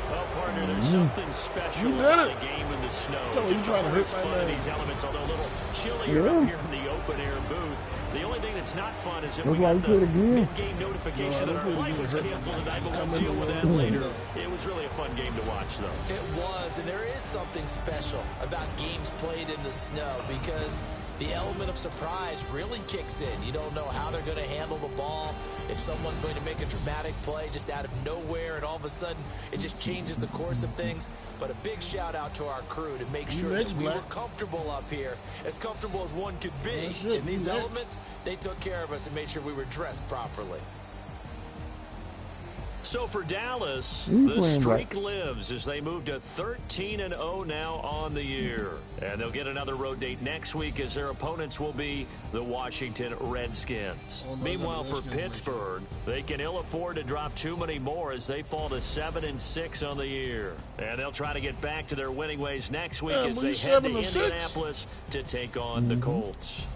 Well, partner, there's something special about the game in the snow. Just always fun in these elements, although a little chillier up here in the open-air booth. The only thing that's not fun is that we got the mid-game notification that our flight was canceled tonight, but we'll deal with that later. It was really a fun game to watch, though. It was, and there is something special about games played in the snow because the element of surprise really kicks in. You don't know how they're going to handle the ball, if someone's going to make a dramatic play just out of nowhere, and all of a sudden it just changes the course of things. But a big shout out to our crew to make sure that we were comfortable up here, as comfortable as one could be. In these elements, they took care of us and made sure we were dressed properly. So for Dallas, the streak lives as they move to 13-0 now on the year. And they'll get another road date next week as their opponents will be the Washington Redskins. Meanwhile, for Pittsburgh, they can ill afford to drop too many more as they fall to 7-6 on the year. And they'll try to get back to their winning ways next week as they head to Indianapolis to take on the Colts.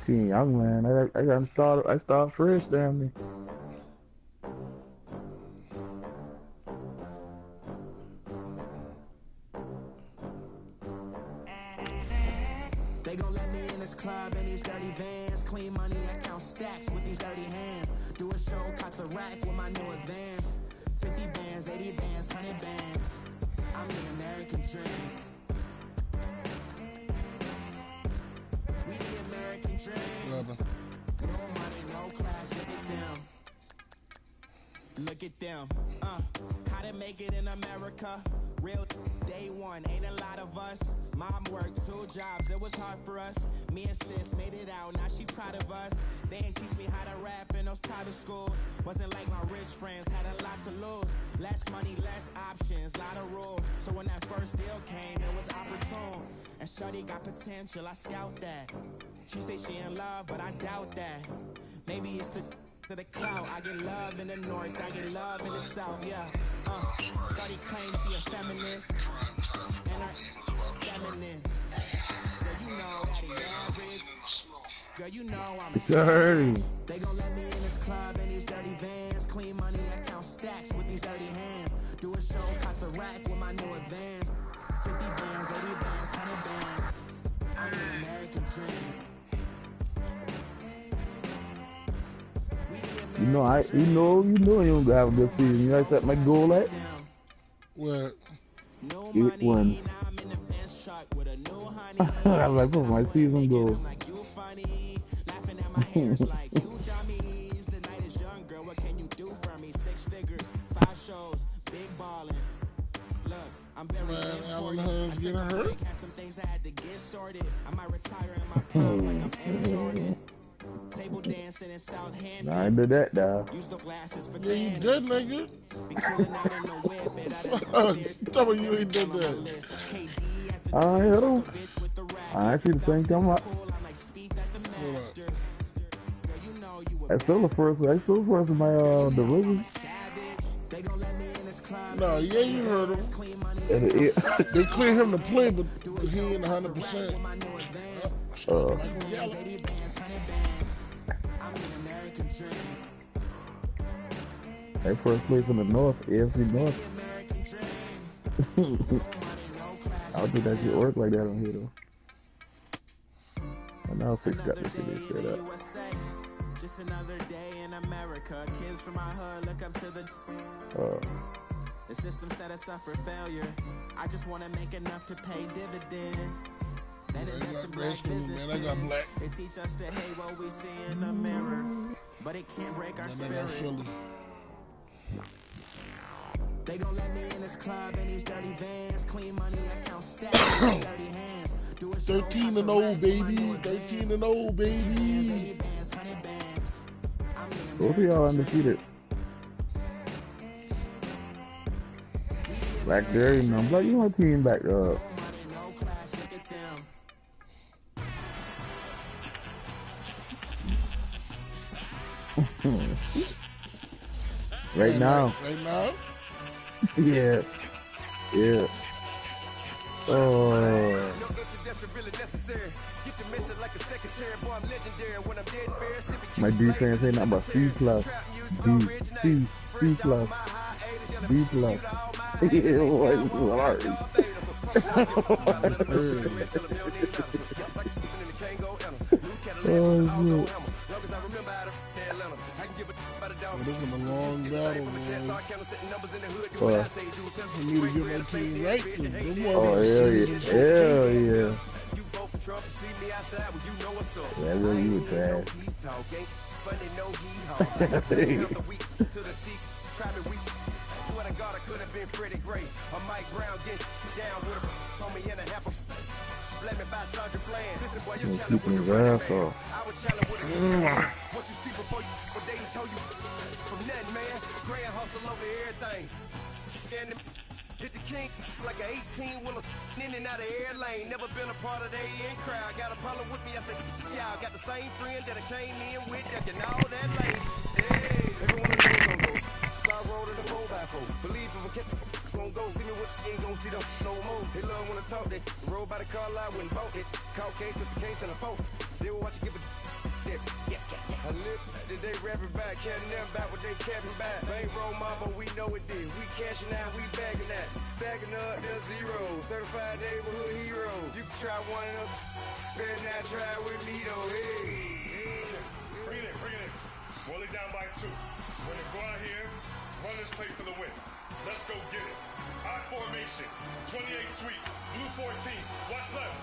Young man, I got started. I start fresh, damn me. They gon' let me in this club in these dirty vans. Clean money, I count stacks with these dirty hands. Do a show, cut the rack with my new advance. 50 bands, 80 bands, 100 bands. I'm the American dream. We the American dream. No money, no class, look at them. Look at them. How to make it in America? Real day one, ain't a lot of us. Mom worked 2 jobs, it was hard for us. Me and sis made it out, now she proud of us. They didn't teach me how to rap in those private schools. Wasn't like my rich friends, had a lot to lose. Less money, less options, lot of rules. So when that first deal came, it was opportune. And shorty got potential, I scout that. She say she in love, but I doubt that. Maybe it's to the clout. I get love in the north, I get love in the south, yeah. Shorty claims she a feminist, and her feminine. Girl, you know that he average. Girl, you know I'm a Dirty. They gon' let me in this club in these dirty vans. Clean money, I count stacks with these dirty hands. Do a show, cut the rack with my new advance. 50 bands, 80 bands, 100 bands. I'm the American dream. You know, you don't have a good season. You know, I set my goal at What? 8 wins. I was like, what's my season goal? I'm very important. Getting hurt. Some things I had to get sorted. I might retire in my prime like I'm M. Jordan. Table dancing in Southampton. I did that, dog. Use the glasses for Yeah, you good, nigga. Tell me you ain't did that. I hit him. I actually think I'm up. I still the first in my division. Nah, yeah, you heard him. They clear him to play, but he ain't 100%. They first place in the North, AFC North. I don't think that should work like that on here though. And now 6 got this shit set up. Just another day in America. Kids from my hood look up to the system set us up for failure. I just want to make enough to pay dividends. Then invest in black businesses. They teach us to hate what we see in the mirror, but it can't break our spirit. They gon' let me in this club in these dirty vans. Clean money account stacked with dirty hands. 13-0, baby. 13-0, baby. Both of y'all undefeated. Blackberry, no, Black, you my team back up. Right now. Right now? Yeah. Yeah. Oh. My defense ain't nothing but C plus. D, C, C plus. B plus. Oh, this is a long battle, man. I need to get my team right. Oh, hell yeah. Hell yeah. That way you were trash. He's sleeping his ass off. Hit the king like an 18 wheeler in and out of air lane. Never been a part of the in crowd. Got a problem with me? I said, yeah, I got the same friend that I came in with that can all that lane. Hey, every one of those gon' go. I rolled in the 4x4. Believe if a kid gon' go see me with ain't gon' see them no more. They love when I talk that. Roll by the car line when bought it. Call case with the case and a phone. They will watch you give a yeah. I live that they rapping back, carrying them back what they capping back. Bankroll mama, we know it did. We cashing out, we bagging that. Stacking up, they're zero. Certified neighborhood hero. You can try one of them, better not try with me though. Hey. Bring it in. Roll it down by 2. We're gonna go out here, run this play for the win. Let's go get it. I formation, 28 sweeps, blue 14. Watch left.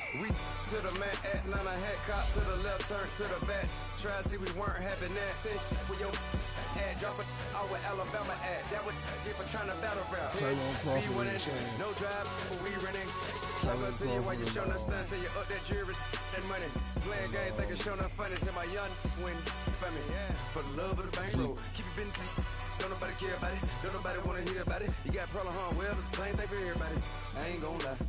We to the man, Atlanta hat cop to the left, turn to the back. Try to see we weren't having that. Sing with your ad, drop it out with Alabama ad. That would get for trying to battle rap. Be winning, no drive, but we running. I'm gonna tell you why you showing us stunts till you up that jury and money. Playing game, thinking showing us funny till my young win for me. For the love of the bankroll, keep it busy. Don't nobody care about it. Don't nobody wanna hear about it. You got a problem, huh? Well, it's the same thing for everybody. I ain't gon' lie.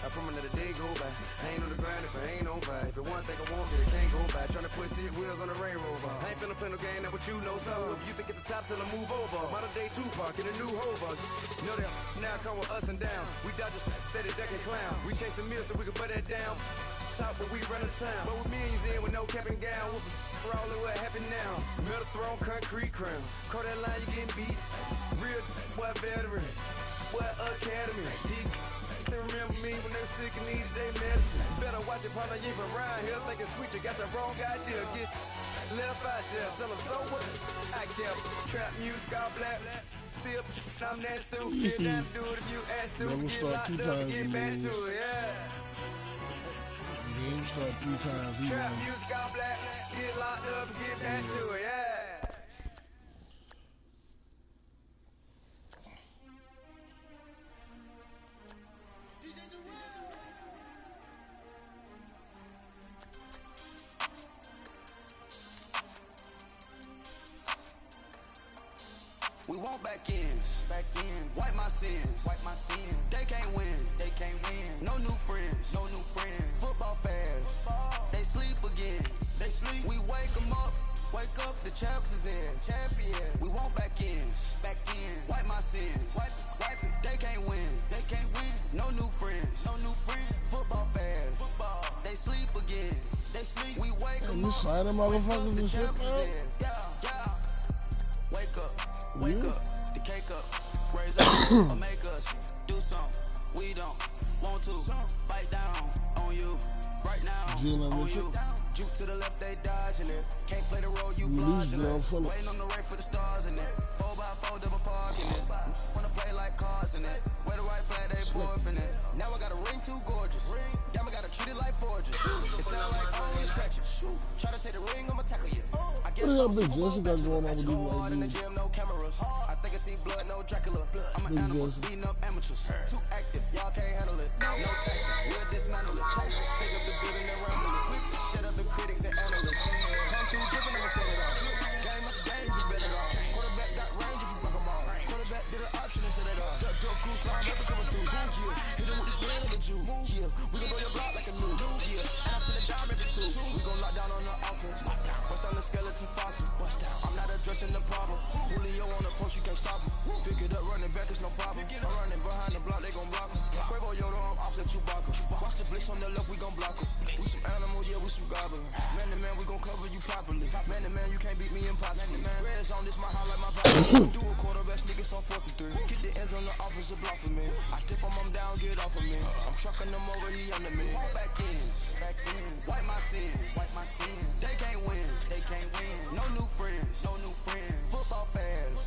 I promise that a day go by. I ain't on the grind if I ain't on fire. If it one thing I want, but it can't go by. Tryna put 6 wheels on the Range Rover. I ain't finna play no game, that what you know. So if you think at the top, till I move over. Modern day Tupac in a new Hova. Know that now come with us and down. We dodge a steady deck and clown. We chasing meals so we can put that down. Top, but we run the town. But with millions in with no cap and gown. We're all in what happened now. Metal throne, concrete crown. Call that line, you getting beat. Real boy veteran. Boy academy. Deep. Still remember me when they were sick and needed their medicine. Better watch it, partner, you from around here thinking sweet, you got the wrong idea. Get left out there, tell them so what? I kept trap music all black. Still, I'm that stupid. Still down to do it if you ask to. Get locked up and get back to it, yeah. Game start 3 times. Trap music all black. Get locked up and get back to it, yeah. We want back ends. Wipe my sins. They can't win. No new friends. Football fans. They sleep again. We wake them up. the champs is in. Champion. We want back ends. Back in. Wipe my sins. Wipe it. They can't win. They can't win. No new friends. No new friends. Football fans. Football. They sleep again. They sleep. We wake them You up. signing motherfuckers and shit, man? Yeah, yeah. Wake up. Wake up. The cake up. Raise up. Or make us do something. We don't want to. Bite down on you. Right now. On you. Juke to the left, they dodging it. Can't play the role, you flogging it. Waiting on the right for the stars in it. 4x4 double parking it. Wanna play like cars in it. Wear the white flag, they forfeiting it. Now I got a ring too gorgeous. Damn, I gotta treat it like forges. It sound like I wanna scratch it. Try to take the ring, I'ma tackle you. I guess I'm big Jesse got going on with these white in the gym, no cameras. I think I see blood, no Dracula. I'm an animal, beating up amateurs. Too active, y'all can't handle it. No Tyson, we'll dismantle it. Take up the building and rumble it. Shut up the critics and analysts. Come through dripping, I'ma set it off. Game after game, you bet it all. Quarterback got range if you buck them all. Quarterback did an option and set it off. Drug cruise line, never coming through. Yeah, hit him with the spin and the Jew. Yeah, we gon' blow your block like a new. Yeah, and I spin a dime every two. We gon' lock down on the offense. Bust down the skeleton fossil. I'm not addressing the problem. Julio on the post, you can't stop him. Pick it up, running back, it's no problem. I'm running behind the block, they gon' block him. Quavo Yoda, I'm offset Chewbacca. Watch the blitz on the left, we gon' block him. We some animal, yeah, we some goblin. Man to man, we gon' cover you properly. Man to man, you can't beat me impossibly. Reds on this, my highlight, my body. Do a quarterback, niggas on 4th and 3. Get the ends on the offensive block for me. I stiff on them down, get off of me. I'm trucking them over, he under me. Back ends, wipe my sins, wipe my sins. They can't win, they can't win. No new friends, no new friends. Football fans,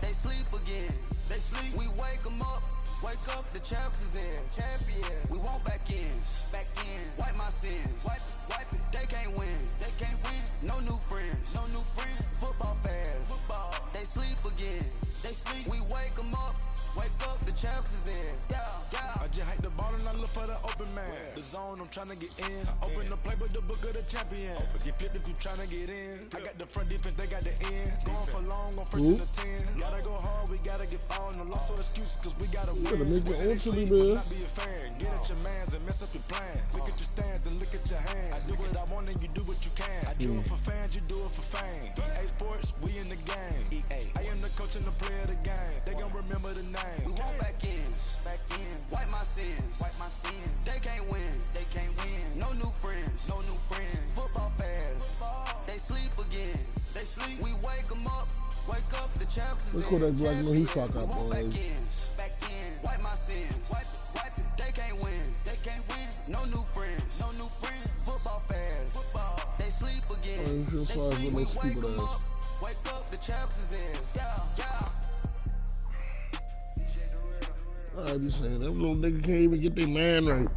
they sleep again. They sleep, we wake them up. Wake up, the champs is in. Champion, we want back ends. Back in, wipe my sins. Wipe it, they can't win. They can't win. No new friends. No new friends. Football fans. Football, they sleep again. They sleep, we wake them up. Wake up, the champs is in. Yeah, yeah. I just hike the ball and I look for the open man. The zone, I'm trying to get in. Open the play with the book of the champion. Get flipped if you trying to get in. I got the front defense, they got the end. Going for long, on first and the 10. Gotta go hard, we gotta get all. No loss or excuses, cause we gotta win. Make it ultimately, man. Not be a fan. Get at your mans and mess up your plans. Look at your stands and look at your hands. I do what I want and you do what you can. I do it for fans, you do it for fame. EA Sports, we in the game. EA, I am the coach and the player of the game. They gon' remember the name. We want back ends, wipe my sins, wipe my sins. They can't win, they can't win. No new friends, no new friends. Football fans, they sleep again, they sleep. We wake them up, wake up, the champs is in. Look what that black man he fuck up, boys. Back ends, wipe my sins, wipe it. They can't win, they can't win. No new friends, no new friends. Football fans, they sleep again. They sleep, we wake them up, wake up, the champs is in. Yeah, yeah. I be saying, them little niggas can't even get their man right.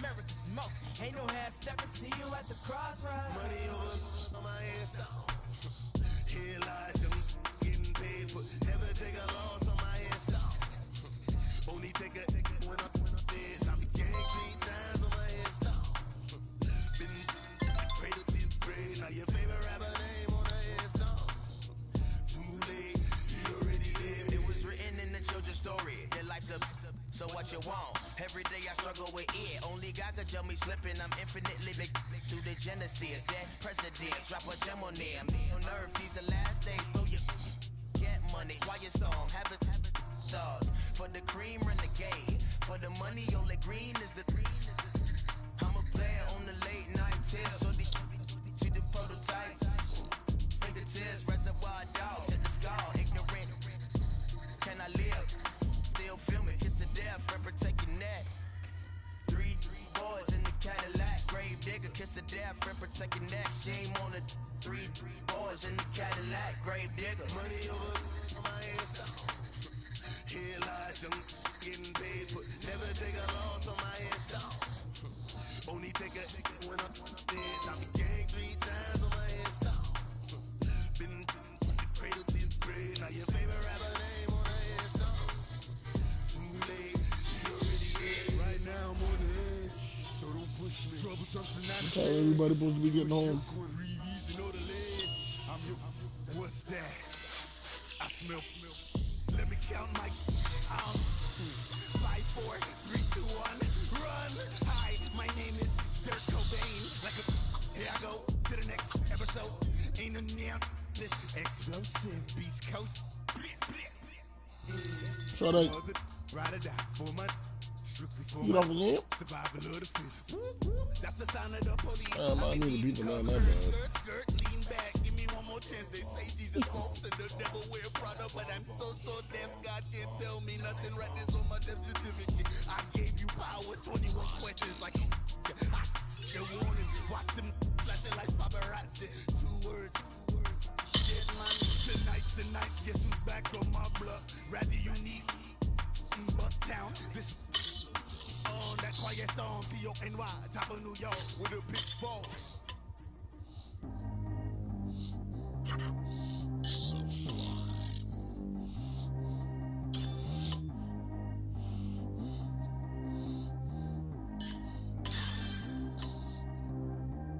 America's most. Ain't no half stepping, see you at the crossroads. Money over on my headstone. Here lies them getting paid for. Never take a loss on my headstone. Only take a when I'm dead. I be gang 3 times on my headstone. Been cradle to the grave. Now your favorite rapper name on the headstone. Too late, he already lived. It was written in the children's story. Their life's a so what you want? Every day I struggle with it. Only God could tell me slipping. I'm infinitely big through the genesis. That presidents drop a gem on them. On earth, these the last days. Throw your get money. Quiet storm. Have it thoughts. For the cream renegade. For the money, only green is the green. I'm a player on the late night tip. So the see the prototype. Fingertips, reservoir dog to the skull. Ignorant. Can I live? Still filming, kiss to death, friend protect your neck. 3 boys in the Cadillac, grave digger, kiss to death, friend protect your neck. Shame on the 3 boys in the Cadillac, grave digger. Money over on my headstone. Here lies them getting paid for. Never take a loss on my headstone. Only take a when I'm dead. I be gang 3 times on my headstone. Been from the cradle to the grave. Now your favorite rapper name on the headstone. Right now I'm on the edge, so don't push me. Troublesome That's how everybody's supposed to be getting home. What's that? I smell. Let me count my 5, 4, 3, 2, 1, run. Hi, my name is Dirk Cobain. Like a here I go to the next episode. Ain't no damn this explosive Beast Coast. Shut up. Ride or die for my strictly for You my off again? survival of the fittest. That's the sign of the police. I need to beat the man that bad. Skirt, lean back, give me one more chance. They say Jesus walks and the devil wear Prada, but I'm so deaf. God can't tell me nothing. Right this on my death certificate. I gave you power, 21 questions like a warning. Watch them flashing like paparazzi. 2 words. Get money. Tonight's the night. Guess who's back on my block? Rather unique. Bucktown, this on that quiet storm, T-O-N-Y, top of New York with a pitchfork.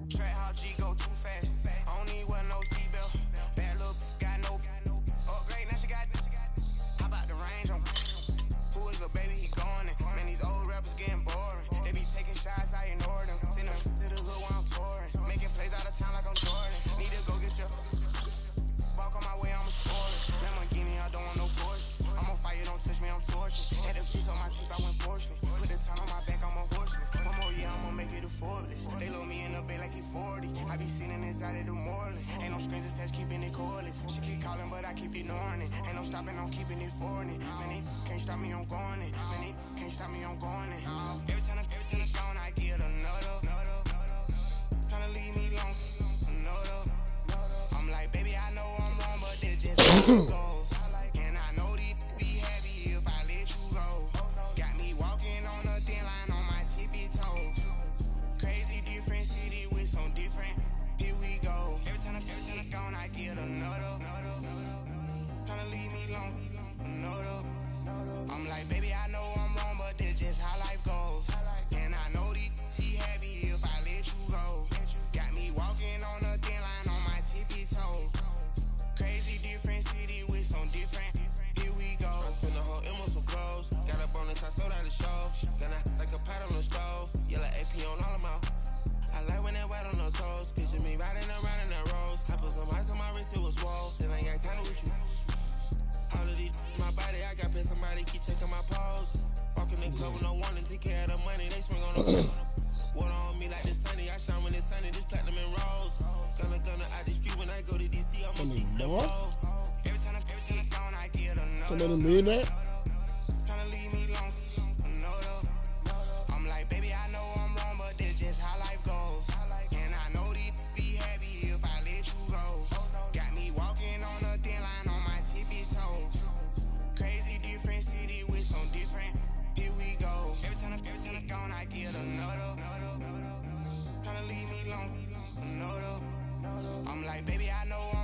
Trap how G go too fast. I don't need one no seatbelt. Bad little got no upgrade. Now she got. How about the range on? Who is the baby? He gone. Man, these old rappers getting boring. They be taking shots, I ignore them. Send them to the hood while I'm touring. Making plays out of town like I'm Jordan. Need to go get your. Walk on my way, I'm a spoiler. Lamborghini, I don't want no Porsche. I'm on fire, don't touch me, I'm torching. Had a piece on my teeth, I went fortunate. Put the time on my back, I'm a horseman. One more year, I'm gonna make it a Forbes. They load me in the bay like he 40. I be sitting inside of the Moreland. Ain't no strings attached, keeping it cordless. She keep calling, but I keep ignoring it. Ain't no stopping, I'm keeping it for it. Man, they can't stop me, I'm going it. Man, they can't stop me, I'm going it. Every time I gone, I get another. Tryna leave me alone, another. I'm like, baby, I know I'm wrong, but this just how it goes. And I know these be happy if I let you go. Got me walking on a thin line on my tippy toes. Crazy different city with some different. Here we go. Every time I gone, I get another. Tryna leave me alone, another. I'm like, baby, I know I'm wrong, but this just how life goes. And I know these be happy if I let you go. Got me walking on a thin line on my tippy toes. Crazy different city with some different. Here we go. I spent the whole M on some clothes. Got up on this, I sold out the show. Gonna like a pot on the stove. Yellow AP on all of my. I like when that white on the toes. Picture me riding around in that rose. I put some ice on my wrist, it was swole. Then I got time with you. All of these my body, I got been somebody keep checking my pose. Walking in club with no warning, take care of the money, they swing on the water on me like the sunny, I shine when it's sunny, this platinum and rose. Gonna out the street when I go to DC, I'ma see the bow. Every time I gone, I get another. Somebody made that? Tryna leave me alone, another. I'm like, baby, I know I'm wrong, but this just how life goes. And I know these be happy if I let you go. Got me walking on a thin line on my tippy toes. Crazy different city with some different. Here we go. Every time I gone, I get another. No, I'm like, baby, I know